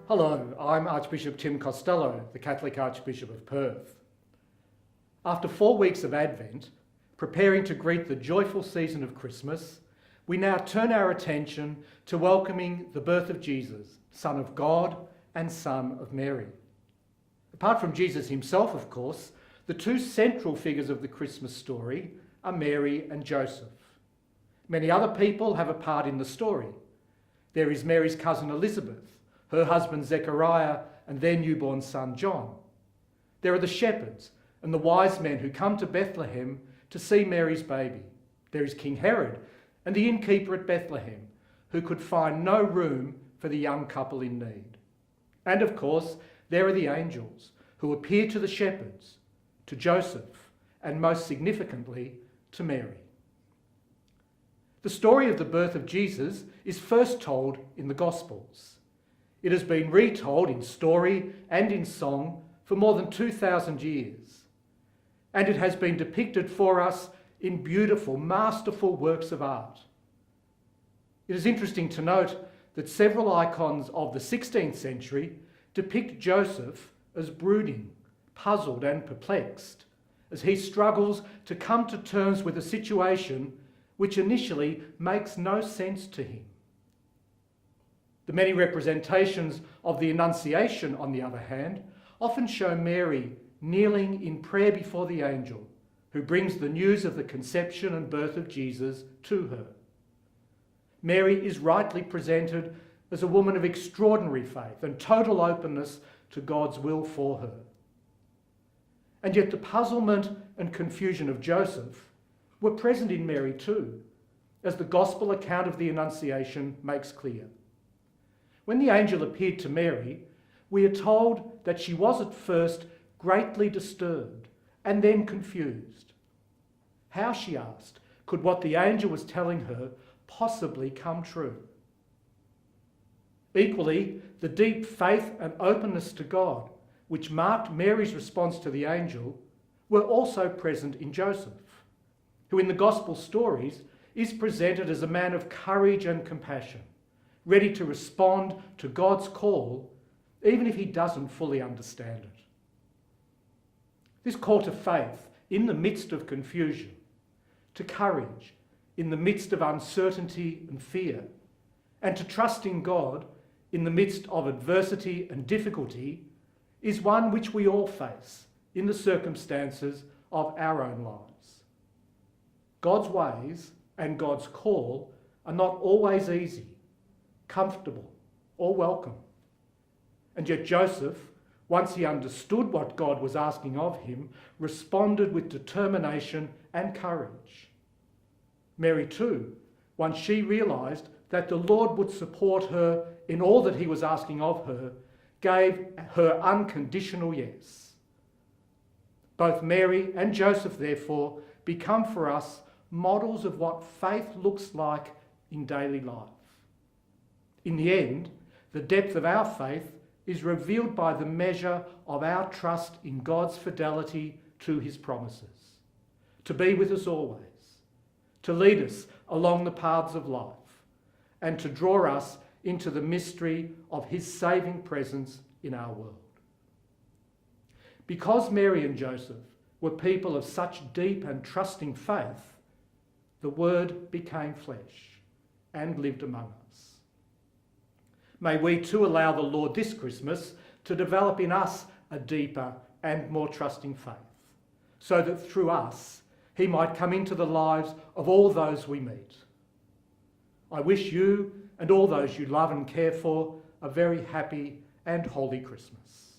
Hello, I'm Archbishop Tim Costelloe, the Catholic Archbishop of Perth. After 4 weeks of Advent, preparing to greet the joyful season of Christmas, we now turn our attention to welcoming the birth of Jesus, Son of God and Son of Mary. Apart from Jesus himself, of course, the two central figures of the Christmas story are Mary and Joseph. Many other people have a part in the story. There is Mary's cousin Elizabeth, her husband Zechariah, and their newborn son John. There are the shepherds and the wise men who come to Bethlehem to see Mary's baby. There is King Herod and the innkeeper at Bethlehem, who could find no room for the young couple in need. And of course, there are the angels who appear to the shepherds, to Joseph, and most significantly, to Mary. The story of the birth of Jesus is first told in the Gospels. It has been retold in story and in song for more than 2,000 years. And it has been depicted for us in beautiful, masterful works of art. It is interesting to note that several icons of the 16th century depict Joseph as brooding, puzzled and perplexed, as he struggles to come to terms with a situation which initially makes no sense to him. The many representations of the Annunciation, on the other hand, often show Mary kneeling in prayer before the angel, who brings the news of the conception and birth of Jesus to her. Mary is rightly presented as a woman of extraordinary faith and total openness to God's will for her. And yet the puzzlement and confusion of Joseph were present in Mary too, as the Gospel account of the Annunciation makes clear. When the angel appeared to Mary, we are told that she was at first greatly disturbed and then confused. How, she asked, could what the angel was telling her possibly come true? Equally, the deep faith and openness to God, which marked Mary's response to the angel, were also present in Joseph, who in the Gospel stories is presented as a man of courage and compassion, ready to respond to God's call, even if he doesn't fully understand it. This call to faith in the midst of confusion, to courage in the midst of uncertainty and fear, and to trust in God in the midst of adversity and difficulty is one which we all face in the circumstances of our own lives. God's ways and God's call are not always easy, comfortable, or welcome. And yet Joseph, once he understood what God was asking of him, responded with determination and courage. Mary too, once she realised that the Lord would support her in all that he was asking of her, gave her unconditional yes. Both Mary and Joseph, therefore, become for us models of what faith looks like in daily life. In the end, the depth of our faith is revealed by the measure of our trust in God's fidelity to his promises, to be with us always, to lead us along the paths of life, and to draw us into the mystery of his saving presence in our world. Because Mary and Joseph were people of such deep and trusting faith, the Word became flesh and lived among us. May we too allow the Lord this Christmas to develop in us a deeper and more trusting faith, so that through us he might come into the lives of all those we meet. I wish you and all those you love and care for a very happy and holy Christmas.